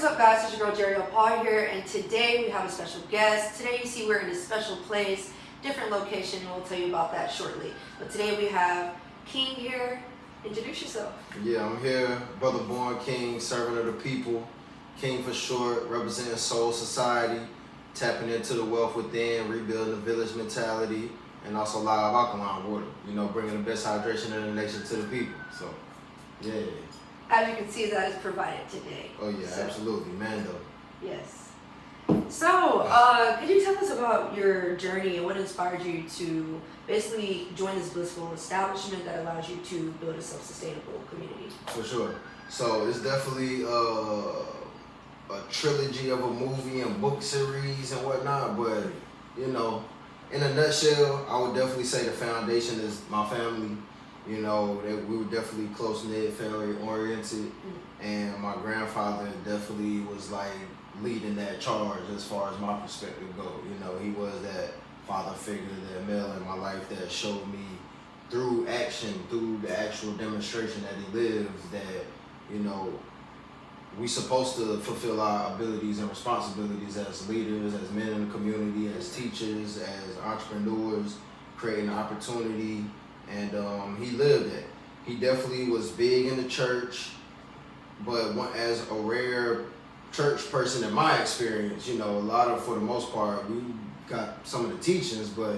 What's up, guys? It's your girl EnlightenmeGerialPaul here, and today we have a special guest. Today you see we're in a special place, different location, and we'll tell you about that shortly. But today we have King here. Introduce yourself. Yeah, I'm here, brother born king, servant of the people, king for short, representing soul society, tapping into the wealth within, rebuilding the village mentality, and also live alkaline water. You know, bringing the best hydration in the nation to the people. So, yeah. As you can see, that is provided today. Oh yeah, so, absolutely, Mando. Yes. So, could you tell us about your journey and what inspired you to basically join this blissful establishment that allows you to build a self-sustainable community? For sure. So it's definitely a trilogy of a movie and book series and whatnot, but you know, in a nutshell, I would definitely say the foundation is my family. You know, that we were definitely close-knit, family-oriented, and my grandfather definitely was like leading that charge as far as my perspective go. You know, he was that father figure, that male in my life that showed me through action, through the actual demonstration that he lives, that, you know, we supposed to fulfill our abilities and responsibilities as leaders, as men in the community, as teachers, as entrepreneurs, creating opportunity. And he lived it. He definitely was big in the church, but as a rare church person in my experience, you know, for the most part, we got some of the teachings, but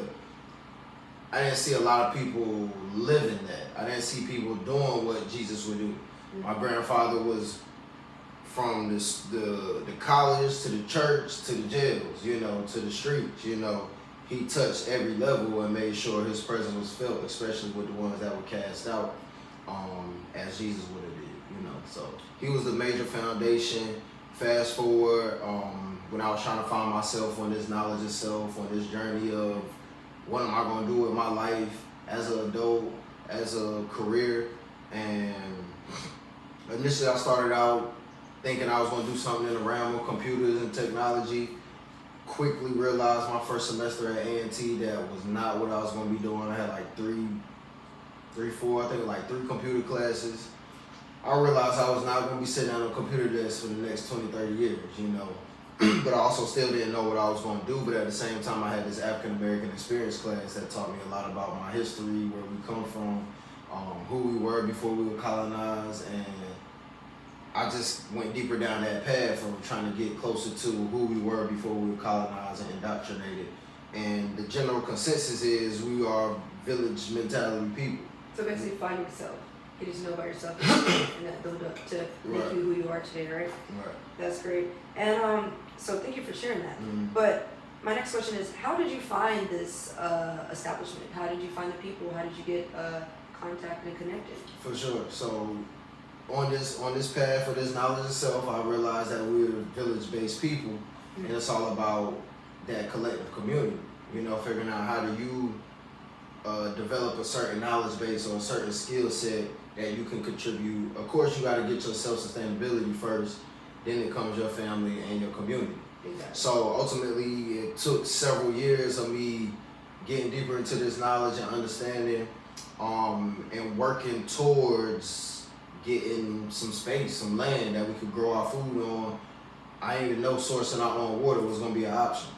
I didn't see a lot of people living that. I didn't see people doing what Jesus would do. Mm-hmm. My grandfather was from the college to the church to the jails, you know, to the streets, you know. He touched every level and made sure his presence was felt, especially with the ones that were cast out, as Jesus would have did, you know. So he was the major foundation. Fast forward, when I was trying to find myself on this knowledge of self, on this journey of what am I going to do with my life as an adult, as a career, and initially I started out thinking I was going to do something in the realm of computers and technology. Quickly realized my first semester at A&T that was not what I was going to be doing. I had like three, four computer classes. I realized I was not going to be sitting on a computer desk for the next 20, 30 years, you know. But I also still didn't know what I was going to do. But at the same time, I had this African American experience class that taught me a lot about my history, where we come from, who we were before we were colonized, and I just went deeper down that path of trying to get closer to who we were before we were colonized and indoctrinated. And the general consensus is we are village mentality people. So basically find yourself, getting to know about yourself, and that build up to make you who you are today, right? Right. That's great. And so thank you for sharing that. Mm-hmm. But my next question is, how did you find this establishment? How did you find the people? How did you get contacted and connected? For sure. So on this path of this knowledge of self, I realized that we're village-based people, and it's all about that collective community. You know, figuring out how do you develop a certain knowledge base or a certain skill set that you can contribute. Of course, you got to get your self-sustainability first, then it comes your family and your community. Exactly. So ultimately, it took several years of me getting deeper into this knowledge and understanding, and working towards getting some space, some land that we could grow our food on. I didn't even know sourcing our own water was going to be an option.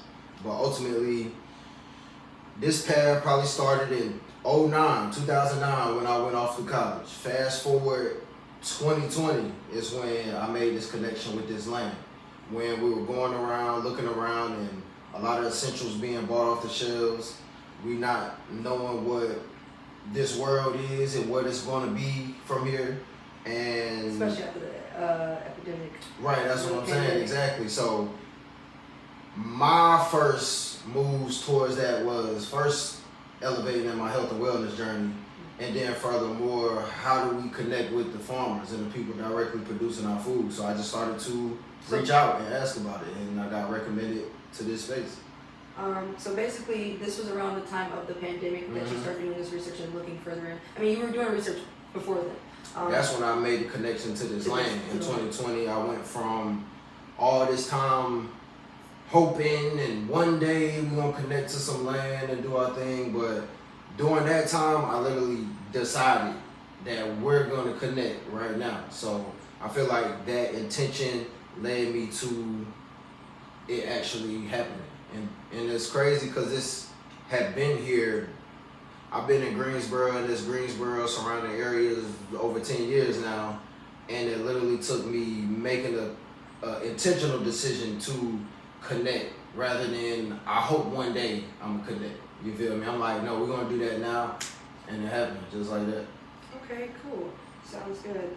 But ultimately, this path probably started in 2009, when I went off to college. Fast forward 2020 is when I made this connection with this land. When we were going around, looking around, and a lot of essentials being bought off the shelves, we not knowing what this world is and what it's going to be from here. And especially after the epidemic. Right, that's what I'm saying, exactly. So my first moves towards that was first elevating in my health and wellness journey, and then furthermore, how do we connect with the farmers and the people directly producing our food? So I just started to reach out and ask about it, and I got recommended to this space. So basically, this was around the time of the pandemic that you started doing this research and looking further in. I mean, you were doing research before then. That's when I made the connection to this land. In 2020, I went from all this time hoping and one day we're going to connect to some land and do our thing. But during that time, I literally decided that we're going to connect right now. So I feel like that intention led me to it actually happening. And it's crazy because this had been here. I've been in Greensboro and this Greensboro surrounding areas over 10 years now, and it literally took me making a intentional decision to connect rather than I hope one day I'm gonna connect. You feel me? I'm like, no, we're gonna do that now, and it happened just like that. Okay, cool. Sounds good.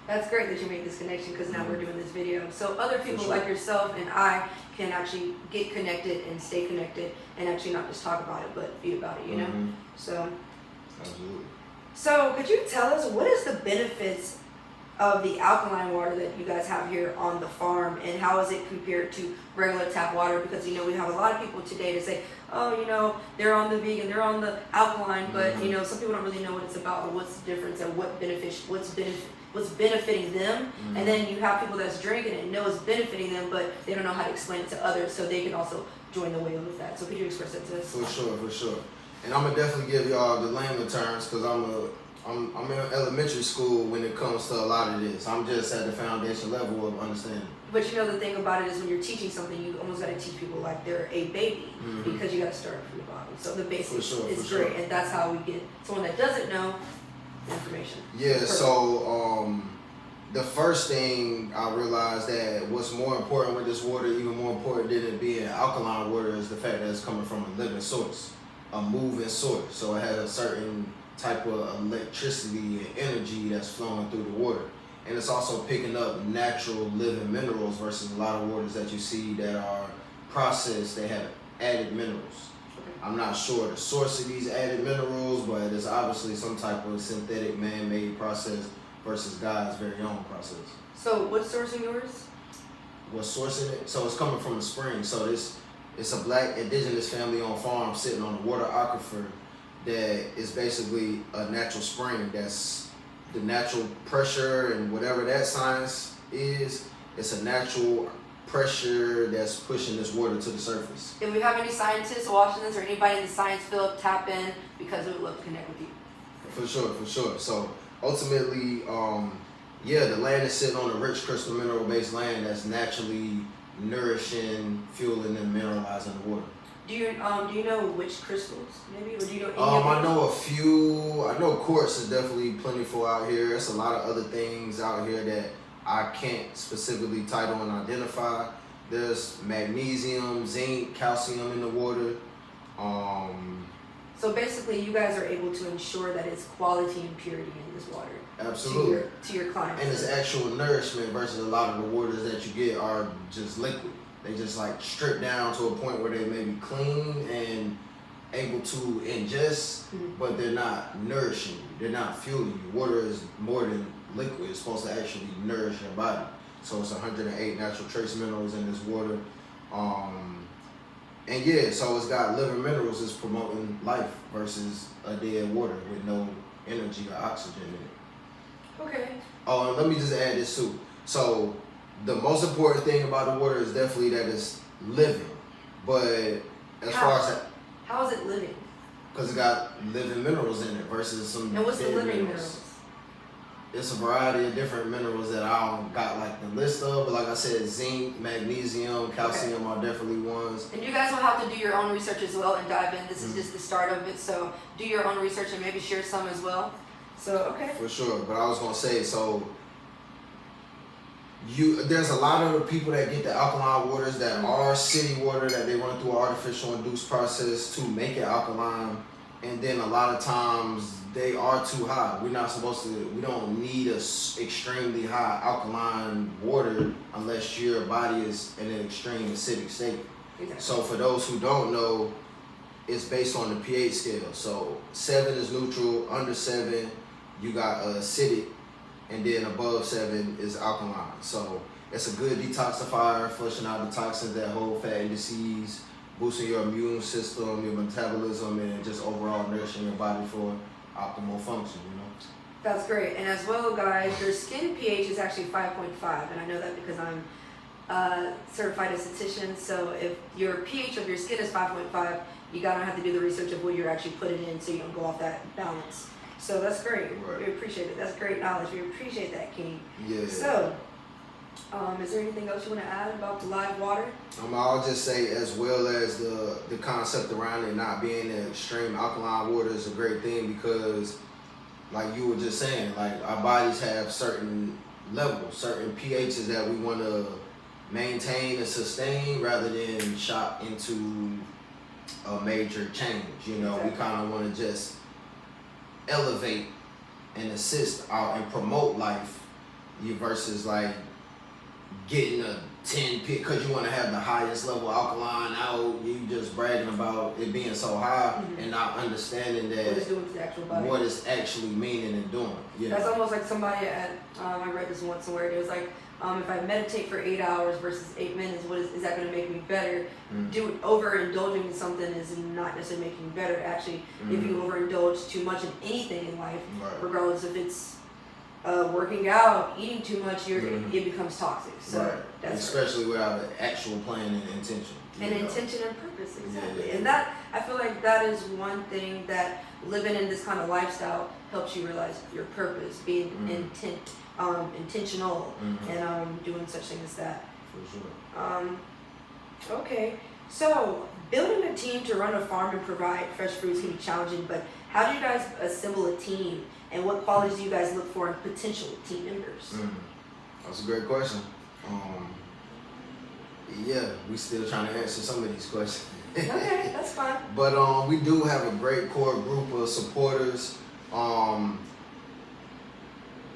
That's great that you made this connection because now we're doing this video. So other people like yourself and I can actually get connected and stay connected and actually not just talk about it, but be about it, you know? So, absolutely. So could you tell us what is the benefits of the alkaline water that you guys have here on the farm, and how is it compared to regular tap water? Because we have a lot of people today to say, oh, they're on the vegan, they're on the alkaline, but some people don't really know what it's about or what's the difference and what's benefiting them. And then you have people that's drinking it and know it's benefiting them, but they don't know how to explain it to others, so they can also join the wave with that. So could you express that to us? For sure. And I'm gonna definitely give y'all the layman terms because I'm in elementary school when it comes to a lot of this. I'm just at the foundation level of understanding. But the thing about it is when you're teaching something, you almost got to teach people like they're a baby because you got to start from the bottom. So the basics is great, and that's how we get someone that doesn't know information. Yeah. Perfect. So the first thing I realized that what's more important with this water, even more important than it being alkaline water, is the fact that it's coming from a living source, a moving source. So it has a certain type of electricity and energy that's flowing through the water. And it's also picking up natural living minerals versus a lot of waters that you see that are processed, they have added minerals. I'm not sure the source of these added minerals, but it's obviously some type of synthetic man-made process versus God's very own process. So what's sourcing yours? What's sourcing it? So it's coming from the spring. So it's a black indigenous family on farm sitting on a water aquifer that is basically a natural spring. That's the natural pressure and whatever that science is. It's a natural pressure that's pushing this water to the surface. If we have any scientists watching this or anybody in the science field, tap in because we would love to connect with you. For sure. So ultimately, the land is sitting on a rich crystal mineral based land that's naturally nourishing, fueling, and mineralizing the water. Do you know which crystals maybe, or do you know any I know a few. I know quartz is definitely plentiful out here. There's a lot of other things out here that I can't specifically title and identify. There's magnesium, zinc, calcium in the water. So basically, you guys are able to ensure that it's quality and purity in this water. Absolutely. To your clients. And it's actual nourishment versus a lot of the waters that you get are just liquid. They just like strip down to a point where they may be clean and able to ingest, but they're not nourishing you. They're not fueling you. Water is more than liquid. It's supposed to actually nourish your body. So it's 108 natural trace minerals in this water. So it's got living minerals. It's promoting life versus a dead water with no energy or oxygen in it. Okay. Oh, and let me just add this too. So the most important thing about the water is definitely that it's living. But how is it living? Because it got living minerals in it versus some. And what's the living minerals? It's a variety of different minerals that I don't got like the list of, but like I said, zinc, magnesium, calcium are definitely ones. And you guys will have to do your own research as well and dive in. This is just the start of it, so do your own research and maybe share some as well. So, okay. For sure, but I was gonna say, there's a lot of people that get the alkaline waters that are city water that they run through an artificial induced process to make it alkaline, and then a lot of times they are too high. We don't need a extremely high alkaline water unless your body is in an extreme acidic state. Exactly. So for those who don't know, it's based on the pH scale. So 7 is neutral, under 7 you got acidic, and then above 7 is alkaline. So it's a good detoxifier, flushing out the toxins that hold fat and disease, boosting your immune system, your metabolism, and just overall nourishing your body for optimal function, That's great. And as well, guys, your skin pH is actually 5.5, and I know that because I'm a certified esthetician. So if your pH of your skin is 5.5, you gotta have to do the research of what you're actually putting in so you don't go off that balance. So that's great. Right. We appreciate it. That's great knowledge. We appreciate that, King. Yeah. So Is there anything else you want to add about the live water? I'll just say, as well as the concept around it not being an extreme, alkaline water is a great thing because, like you were just saying, like our bodies have certain levels, certain pHs that we want to maintain and sustain rather than shot into a major change. You know, we kind of want to just elevate and assist out and promote life versus like getting a 10 pit because you want to have the highest level alkaline out. You just bragging about it being so high and not understanding that what it's doing to the actual body. What it's actually meaning and doing. You That's know? almost like somebody at I read this once somewhere. It was like if I meditate for 8 hours versus 8 minutes, what is that going to make me better? Overindulging in something is not necessarily making you better. Actually, if you overindulge too much in anything in life, regardless if it's working out, eating too much, it becomes toxic. So that's especially without an actual plan and intention. And intention and purpose, exactly. And that, I feel like that is one thing that living in this kind of lifestyle helps you realize your purpose, being intentional, and doing such things as that. For sure. Okay, so building a team to run a farm and provide fresh fruits can be challenging, but how do you guys assemble a team, and what qualities do you guys look for in potential team members? That's a great question. Yeah, we still trying to answer some of these questions. Okay, that's fine. But we do have a great core group of supporters.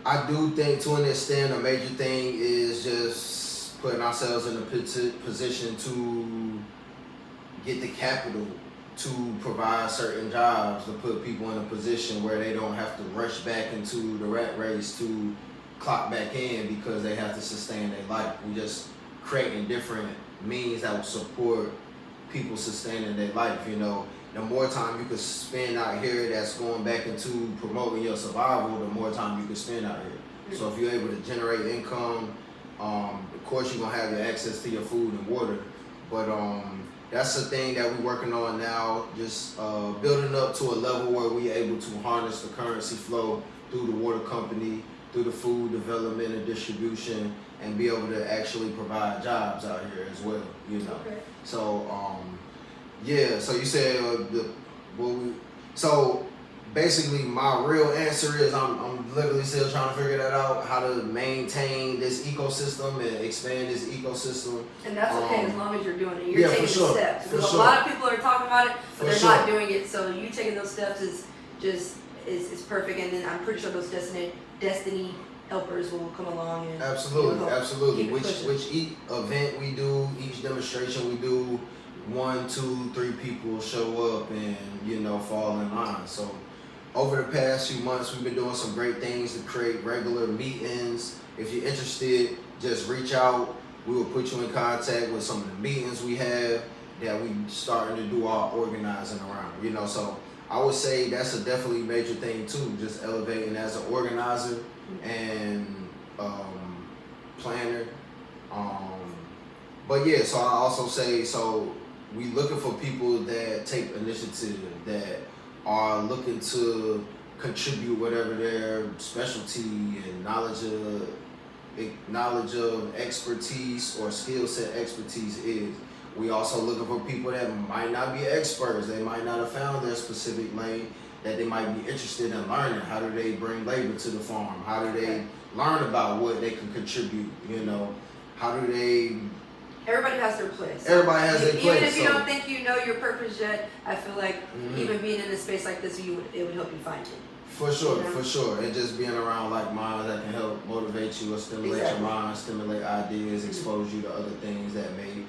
I do think to an extent a major thing is just putting ourselves in a position to get the capital to provide certain jobs, to put people in a position where they don't have to rush back into the rat race to clock back in because they have to sustain their life. We just creating different means that will support people sustaining their life. You know, the more time you can spend out here that's going back into promoting your survival, the more time you can spend out here. So if you're able to generate income, of course you're gonna have your access to your food and water. But that's the thing that we're working on now, just building up to a level where we're able to harness the currency flow through the water company, through the food development and distribution, and be able to actually provide jobs out here as well, you know. Okay. So, yeah, so you said, so basically my real answer is I'm literally still trying to figure that out, how to maintain this ecosystem and expand this ecosystem. And that's okay as long as you're doing it. You're taking the steps. Because a lot of people are talking about it, but they're not doing it. So you taking those steps is perfect. And then I'm pretty sure those destiny helpers will come along and absolutely. Which each event we do, each demonstration we do, 1, 2, 3 people show up and fall in line. So over the past few months, we've been doing some great things to create regular meetings. If you're interested, just reach out. We will put you in contact with some of the meetings we have that we starting to do our organizing around. So I would say that's a definitely major thing too, just elevating as an organizer and planner. But yeah, so I also say, so we looking for people that take initiative, that are looking to contribute whatever their specialty and knowledge of expertise or skill set expertise is. We also looking for people that might not be experts. They might not have found their specific lane, that they might be interested in learning. How do they bring labor to the farm? How do they learn about what they can contribute? How do they... Everybody has their place. Everybody has their place. Even if you don't think you know your purpose yet, I feel like even being in a space like this, it would help you find it. For sure. And just being around like minds that can help motivate you or stimulate your mind, stimulate ideas, expose you to other things that may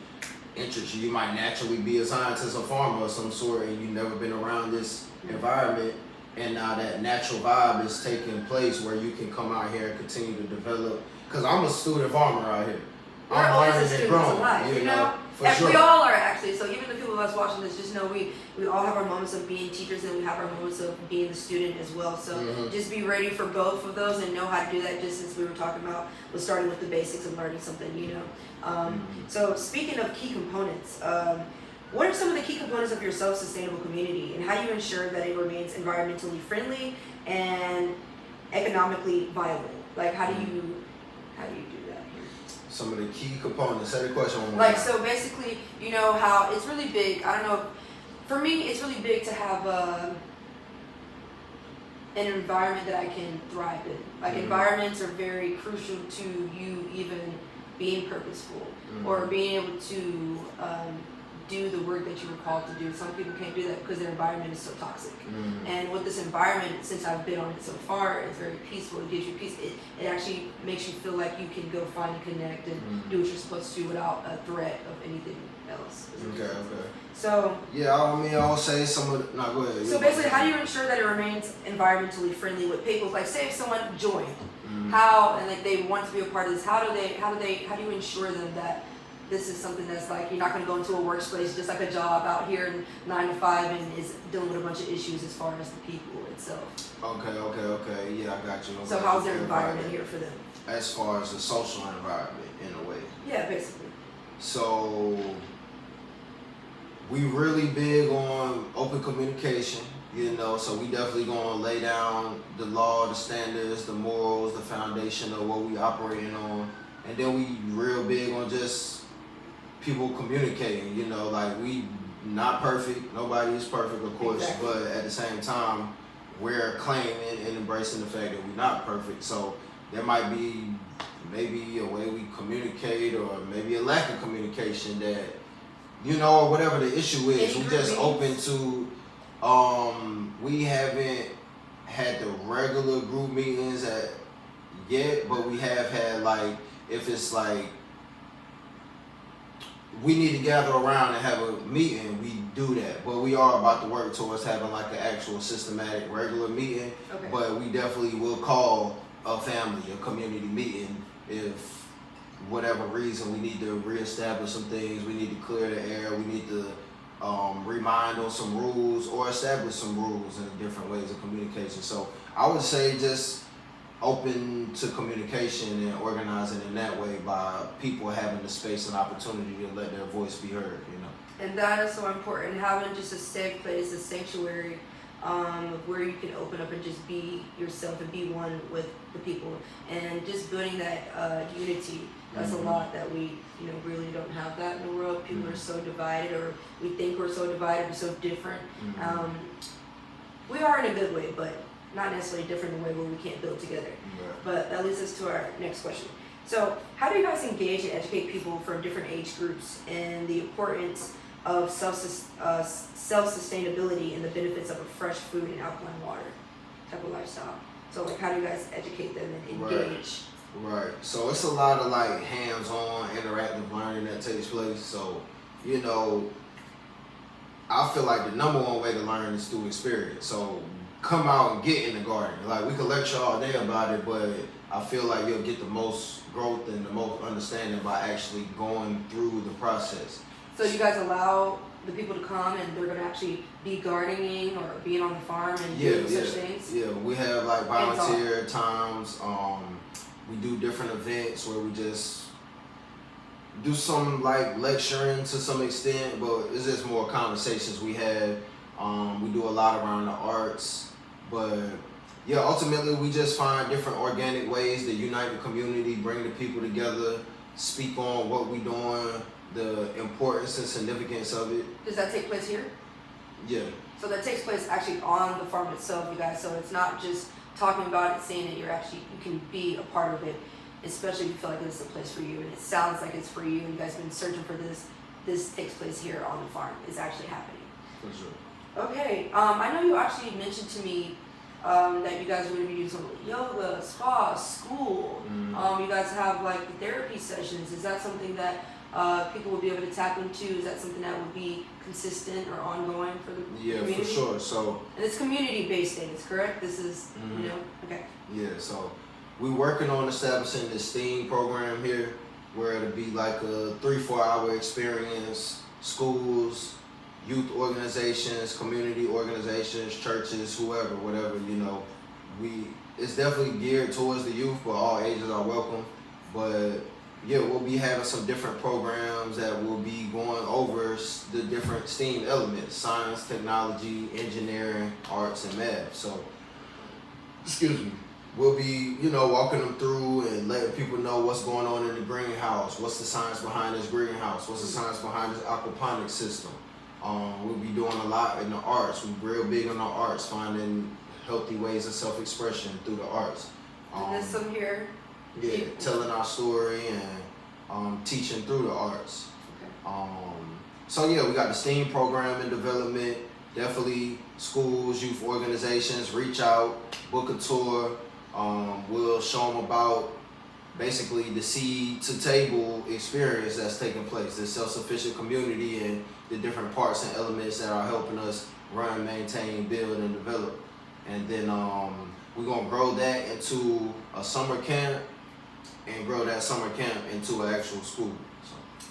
interest you. You might naturally be a scientist or farmer of some sort and you've never been around this environment, and now that natural vibe is taking place where you can come out here and continue to develop. Because I'm a student farmer out here. We're always a student of life, you know? We all are actually. So even the people of us watching this, just know we all have our moments of being teachers and we have our moments of being the student as well. So just be ready for both of those and know how to do that, just as we were talking about with starting with the basics and learning something, So speaking of key components, what are some of the key components of your self-sustainable community, and how do you ensure that it remains environmentally friendly and economically viable? Like how do you do that here? Some of the key components. Say the question one more Like, time. so basically, you know how it's really big. I don't know. For me, it's really big to have an environment that I can thrive in. Like, environments are very crucial to you even being purposeful or being able to do the work that you were called to do. Some people can't do that because their environment is so toxic. And with this environment, since I've been on it so far, it's very peaceful. It gives you peace. It actually makes you feel like you can go find and connect and do what you're supposed to do without a threat of anything else. Okay. So Yeah, I mean, I'll say some of the, no, go ahead. so basically, how do you ensure that it remains environmentally friendly with people? Like, say if someone joined, how, and like they want to be a part of this, how do you ensure them that this is something that's like, you're not going to go into a workspace just like a job out here in 9 to 5 and is dealing with a bunch of issues as far as the people itself. Okay. Yeah, I got you. So how's their environment here for them? As far as the social environment, in a way. Yeah, basically. So we really big on open communication, you know, so we definitely gonna lay down the law, the standards, the morals, the foundation of what we operating on. And then we real big on just people communicating, you know, like we not perfect, nobody is perfect, of course, Exactly. but at the same time, we're claiming and embracing the fact that we're not perfect. So there might be maybe a way we communicate or maybe a lack of communication that, you know, or whatever the issue is. Any We just group open to, we haven't had the regular group meetings yet, but we have had, like, if it's like, we need to gather around and have a meeting, we do that. But we are about to work towards having like an actual systematic regular meeting. Okay. But we definitely will call a family, a community meeting if whatever reason we need to reestablish some things, we need to clear the air, we need to remind on some rules or establish some rules in different ways of communication. So I would say just open to communication and organizing in that way by people having the space and opportunity to let their voice be heard, you know. And that is so important, having just a safe place, a sanctuary, where you can open up and just be yourself and be one with the people, and just building that unity. That's a lot that we, you know, really don't have that in the world. People are so divided, or we think we're so divided, we're so different. We are in a good way, but not necessarily different in a way where we can't build together. But that leads us to our next question. So how do you guys engage and educate people from different age groups and the importance of self-sustainability and the benefits of a fresh food and alkaline water type of lifestyle? So like, how do you guys educate them and engage? Right. So it's a lot of like hands-on interactive learning that takes place. So, you know, I feel like the number one way to learn is through experience. So come out and get in the garden. Like, we could lecture all day about it, but I feel like you'll get the most growth and the most understanding by actually going through the process. So you guys allow the people to come and they're going to actually be gardening or being on the farm and doing such things? Yeah, we have like volunteer times. We do different events where we just do some like lecturing to some extent, but it's just more conversations we have. We do a lot around the arts, but yeah, ultimately we just find different organic ways to unite the community, bring the people together, speak on what we're doing, the importance and significance of it. Does that take place here? Yeah. So that takes place actually on the farm itself, you guys. So it's not just talking about it, saying that you can be a part of it, especially if you feel like this is a place for you. And it sounds like it's for you, and you guys have been searching for this. This takes place here on the farm. It's actually happening. For sure. Okay. I know you actually mentioned to me that you guys are going to be doing some yoga, spa, school. You guys have like therapy sessions. Is that something that people will be able to tap into? Is that something that would be consistent or ongoing for the community? For sure. So, and it's community-based things, correct? This is, you know, okay. Yeah, so we're working on establishing this STEAM program here, where it'll be like a 3-4 hour experience. Schools, youth organizations, community organizations, churches, whoever, whatever, you know. It's definitely geared towards the youth, but all ages are welcome. But yeah, we'll be having some different programs that will be going over the different STEAM elements: science, technology, engineering, arts, and math. So, excuse me. we'll be, walking them through and letting people know what's going on in the greenhouse. What's the science behind this greenhouse? What's the science behind this aquaponics system? We'll be doing a lot in the arts. We're real big on the arts, finding healthy ways of self-expression through the arts. And there's some here. Yeah, telling our story and teaching through the arts. Okay. So yeah, we got the STEAM program in development. Definitely schools, youth organizations, reach out, book a tour. We'll show them about basically the seed to table experience that's taking place, the self-sufficient community and the different parts and elements that are helping us run, maintain, build, and develop. And then we're gonna grow that into a summer camp and grow that summer camp into an actual school.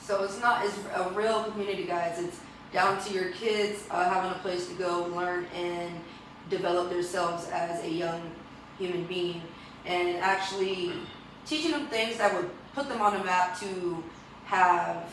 So it's a real community, guys. It's down to your kids having a place to go learn and develop themselves as a young human being, and actually teaching them things that would put them on the map to have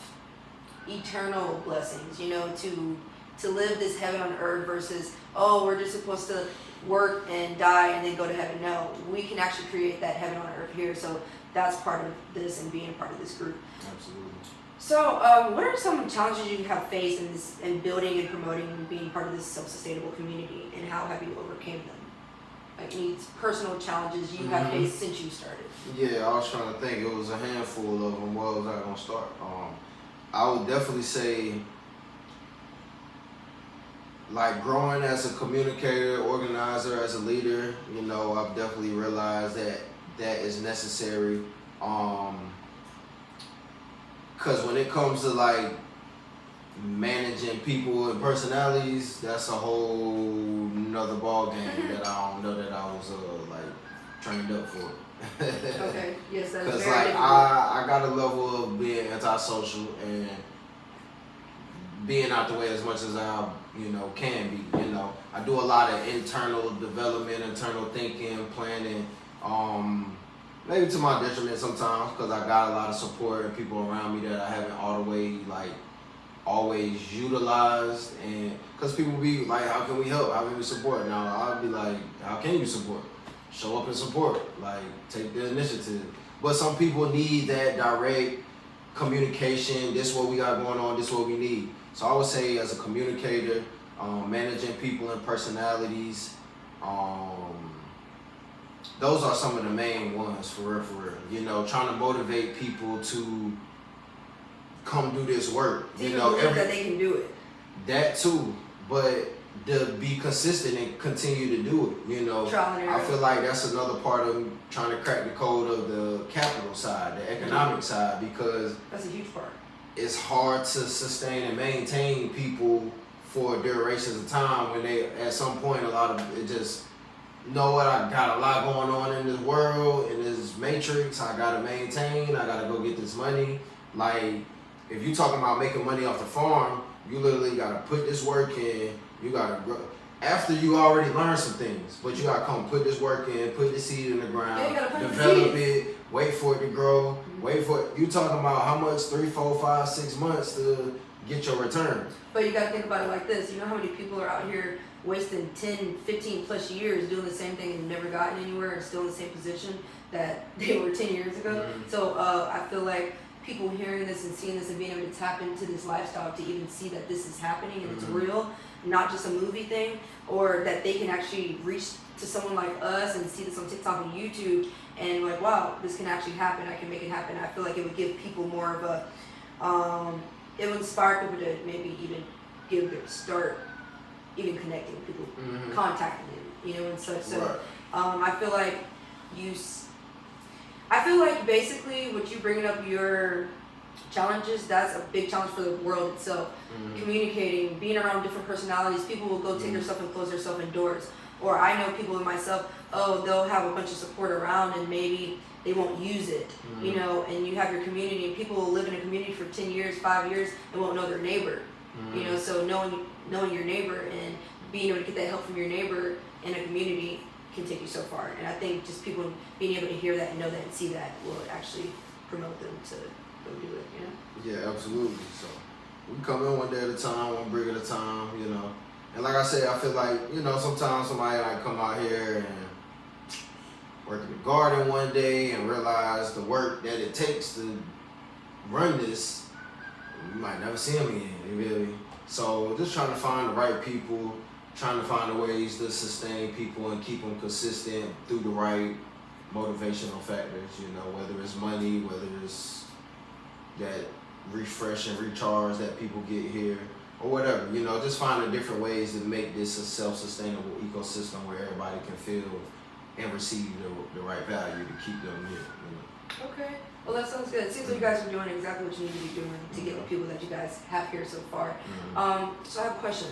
eternal blessings, to live this heaven on earth versus, we're just supposed to work and die and then go to heaven. No, we can actually create that heaven on earth here. So that's part of this and being part of this group. Absolutely. So what are some challenges you have faced in building and promoting and being part of this self-sustainable community, and how have you overcame them? Like any personal challenges you have faced since you started? Yeah, I was trying to think. It was a handful of them. Where was I going to start? I would definitely say, like, growing as a communicator, organizer, as a leader, I've definitely realized that is necessary. Because when it comes to, like, managing people and personalities, that's a whole nother ball game that I don't know that I was, trained up for. Okay, yes, that's Because, very like, difficult. I got a level of being antisocial and being out the way as much as I, can be. I do a lot of internal development, internal thinking, planning. Maybe to my detriment sometimes, because I got a lot of support and people around me that I haven't all the way, always utilized. And because people be like, how can we help? How can we support? Now I'll be like, how can you support? Show up and support. Take the initiative. But some people need that direct communication. This is what we got going on. This is what we need. So I would say, as a communicator, managing people and personalities, those are some of the main ones, for real. Trying to motivate people to come do this work. Believe that they can do it. That too, but to be consistent and continue to do it. Trial and error. I feel like that's another part of trying to crack the code of the capital side, the economic side, because that's a huge part. It's hard to sustain and maintain people for durations of time when they, at some point, a lot of it just, I got a lot going on in this world, in this matrix. I gotta maintain. I gotta go get this money. If you talking about making money off the farm, you literally gotta put this work in. You gotta grow. After you already learned some things, but you gotta come put this work in, put the seed in the ground, develop it, wait for it to grow, wait for it. You talking about how much? 3, 4, 5, 6 months to get your return. But you gotta think about it like this. You know how many people are out here wasting 10, 15 plus years doing the same thing and never gotten anywhere and still in the same position that they were 10 years ago? Mm-hmm. So I feel like people hearing this and seeing this and being able to tap into this lifestyle to even see that this is happening and it's real, not just a movie thing, or that they can actually reach to someone like us and see this on TikTok and YouTube and like, wow, this can actually happen, I can make it happen. I feel like it would give people more of a, it would inspire people to maybe even start even connecting with people, contacting them, and such. So right. I feel like basically what you bringing up your challenges, that's a big challenge for the world itself. Communicating, being around different personalities, people will go take themselves and close themselves indoors. Or I know people in myself, they'll have a bunch of support around and maybe they won't use it, and you have your community and people will live in a community for 10 years, 5 years and won't know their neighbor, so knowing your neighbor and being able to get that help from your neighbor in a community can take you so far. And I think just people being able to hear that and know that and see that will actually promote them to go do it, Yeah, absolutely. So we come in one day at a time, one brick at a time, And like I said, I feel like, sometimes somebody might come out here and, working the garden one day and realize the work that it takes to run this, you might never see them again, you feel me? So just trying to find the right people, trying to find the ways to sustain people and keep them consistent through the right motivational factors, you know, whether it's money, whether it's that refresh and recharge that people get here, or whatever, you know, just finding different ways to make this a self-sustainable ecosystem where everybody can feel and receive the right value to keep them here, you know. Okay. Well, that sounds good. It seems like you guys are doing exactly what you need to be doing to get the people that you guys have here so far. So I have a question.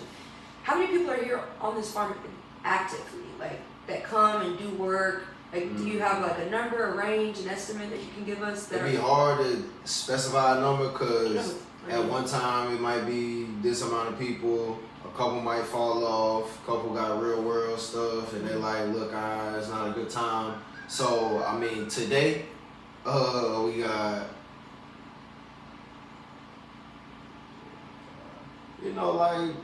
How many people are here on this farm actively, like that come and do work? Like, do you have like a number, a range, an estimate that you can give us? It'd be hard to specify a number because at one time it might be this amount of people. A couple might fall off. A couple got real world stuff, and they're like, "Look, it's not a good time." So I mean, today, we got, you know, like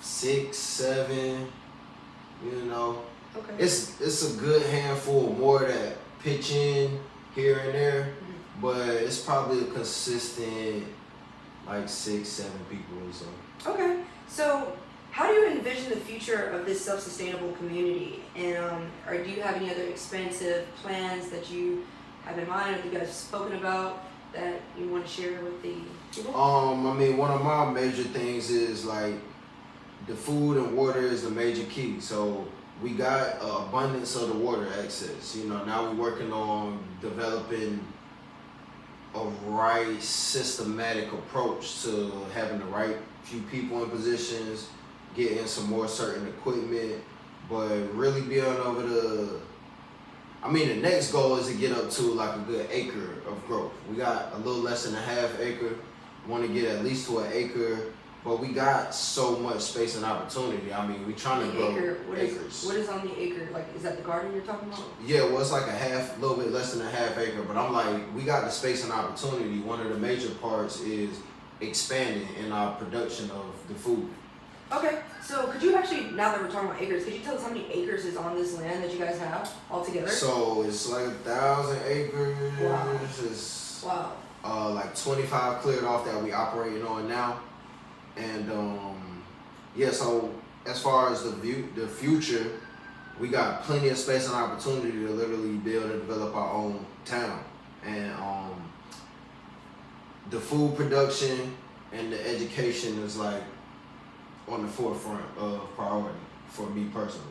6, 7, you know. Okay. It's a good handful more that pitch in here and there, but it's probably a consistent like 6, 7 people or so. Okay. So how do you envision the future of this self-sustainable community? And or do you have any other expansive plans that you have in mind, or you guys have spoken about that you want to share with the people? I mean, one of my major things is like the food and water is the major key. So we got abundance of the water access. You know, now we're working on developing a right systematic approach to having the right few people in positions, getting some more certain equipment, but really being over the next goal is to get up to like a good acre of growth. We got a little less than a half acre, want to get at least to an acre, but we got so much space and opportunity. I mean, we trying to grow acres. What is on the acre? Like, is that the garden you're talking about? Yeah, well, it's like a little bit less than a half acre, but I'm like, we got the space and opportunity. One of the major parts is expanding in our production of the food. Okay, so could you actually, now that we're talking about acres, could you tell us how many acres is on this land that you guys have altogether? So it's like 1,000 acres. Wow. It's Wow. like 25 cleared off that we operating on now. And yeah, so as far as the future, we got plenty of space and opportunity to literally build and develop our own town. And the food production and the education is like on the forefront of priority for me personally.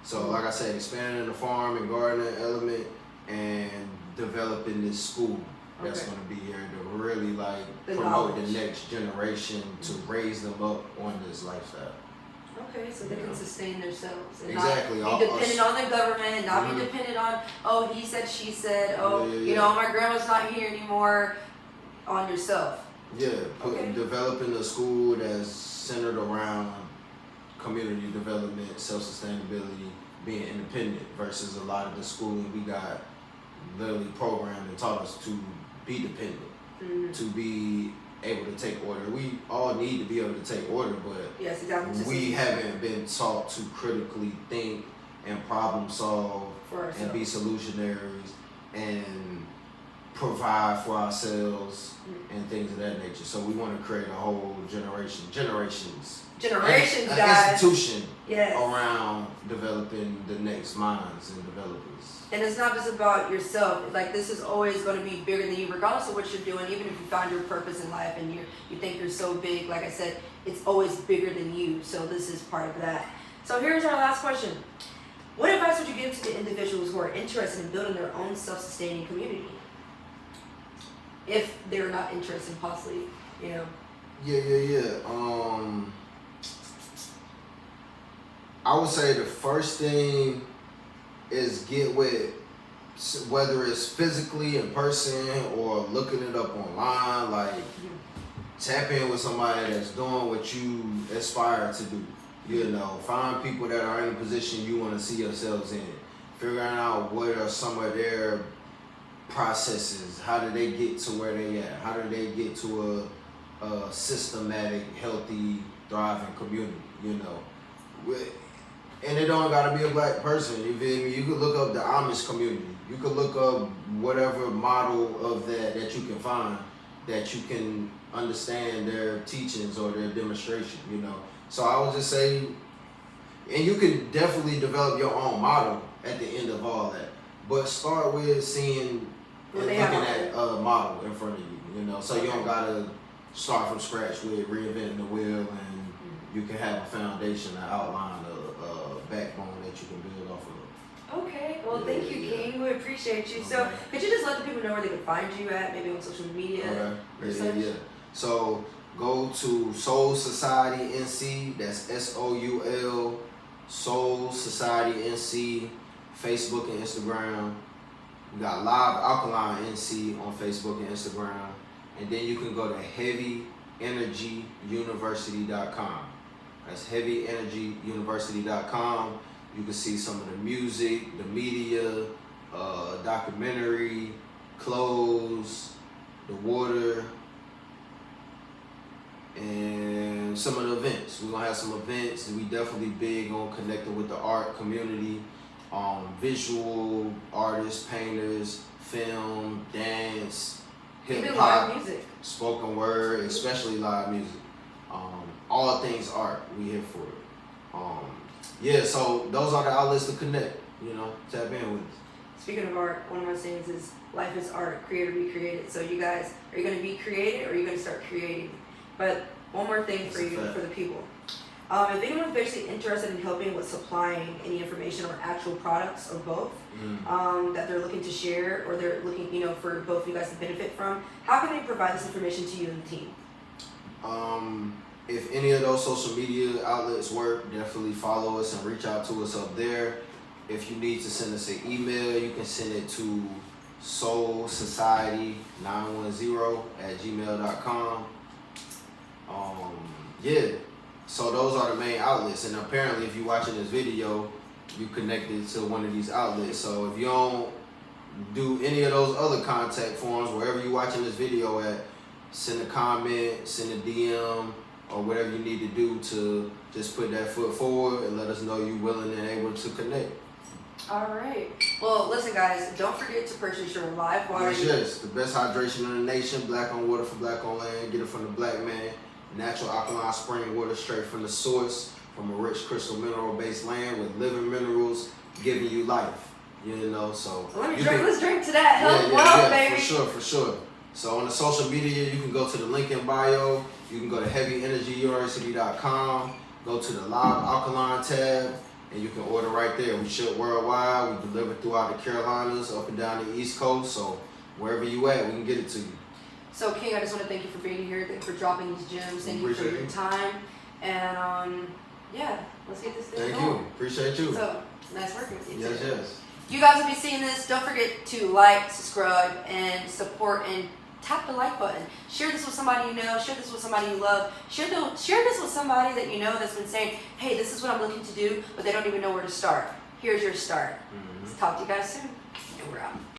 So like I said, expanding the farm and gardening element and developing this school that's going to be here to really like promote the next generation to raise them up on this lifestyle. Okay, so they can sustain themselves and exactly. not be dependent on the government, not be dependent on, oh, he said, she said, you know, my grandma's not here anymore, on yourself. Yeah, developing a school that's centered around community development, self-sustainability, being independent versus a lot of the schooling we got literally programmed and taught us to be dependent, to be able to take order. We all need to be able to take order, but yes, exactly. We haven't been taught to critically think and problem solve and be solutionaries and provide for ourselves and things of that nature. So we want to create a whole generations, guys, institution around developing the next minds and developers. And it's not just about yourself. Like, this is always going to be bigger than you, regardless of what you're doing. Even if you find your purpose in life and you think you're so big, like I said, it's always bigger than you. So this is part of that. So here's our last question. What advice would you give to the individuals who are interested in building their own self-sustaining community? If they're not interested in possibly, you know. Yeah. I would say the first thing is get with, whether it's physically in person or looking it up online, like tap in with somebody that's doing what you aspire to do. You know, find people that are in a position you want to see yourselves in. Figuring out what are some of their processes. How do they get to where they at? How do they get to a systematic, healthy, thriving community? You know, And it don't gotta be a black person, you feel me? You could look up the Amish community. You could look up whatever model of that you can find, that you can understand their teachings or their demonstration, you know. So I would just say, and you can definitely develop your own model at the end of all that. But start with seeing and looking at a model in front of you, you know. So you don't gotta start from scratch with reinventing the wheel, and you can have a foundation, an outline, a backbone that you can build off of. Okay, well, thank you, King. We appreciate you. So, could you just let the people know where they can find you at, maybe on social media? Okay. Yeah. So, go to Soul Society NC. That's SOUL, Soul Society NC, Facebook and Instagram. We got Live Alkaline NC on Facebook and Instagram. And then you can go to heavyenergyuniversity.com. That's heavyenergyuniversity.com. You can see some of the music, the media, documentary, clothes, the water, and some of the events. We're gonna have some events. We definitely big on connecting with the art community, visual artists, painters, film, dance, hip hop, music, spoken word, especially live music. All things art, we here for it. Yeah, so those are the outlets to connect, you know, tap in with us. Speaking of art, one of my sayings is life is art, create or be created. So you guys, are you going to be created or are you going to start creating? But one more thing for you, for the people. If anyone's basically interested in helping with supplying any information or actual products or both that they're looking to share, or they're looking, you know, for both of you guys to benefit from, how can they provide this information to you and the team? If any of those social media outlets work, definitely follow us and reach out to us up there. If you need to send us an email, you can send it to soulsociety910@gmail.com. Yeah, so those are the main outlets. And apparently, if you're watching this video, you connected to one of these outlets. So if you don't do any of those other contact forms, wherever you're watching this video at, send a comment, send a DM, or whatever you need to do to just put that foot forward and let us know you're willing and able to connect. All right. Well, listen, guys, don't forget to purchase your live water. Yes, the best hydration in the nation, black on water for black on land. Get it from the black man. Natural alkaline spring water straight from the source, from a rich crystal mineral-based land with living minerals, giving you life. You know, so let's drink to that. Health, wealth, baby. For sure. So on the social media, you can go to the link in bio. You can go to heavyenergyuniversity.com. Go to the Live Alkaline tab, and you can order right there. We ship worldwide. We deliver throughout the Carolinas, up and down the East Coast. So wherever you at, we can get it to you. So King, I just want to thank you for being here. Thank you for dropping these gems. Thank you for your time. And yeah, let's get this thing going. Thank you. Appreciate you. So nice working with you. Yes. You guys will be seeing this. Don't forget to like, subscribe, and support, and tap the like button. Share this with somebody you know. Share this with somebody you love. Share this with somebody that you know that's been saying, hey, this is what I'm looking to do, but they don't even know where to start. Here's your start. Talk to you guys soon, and we're out.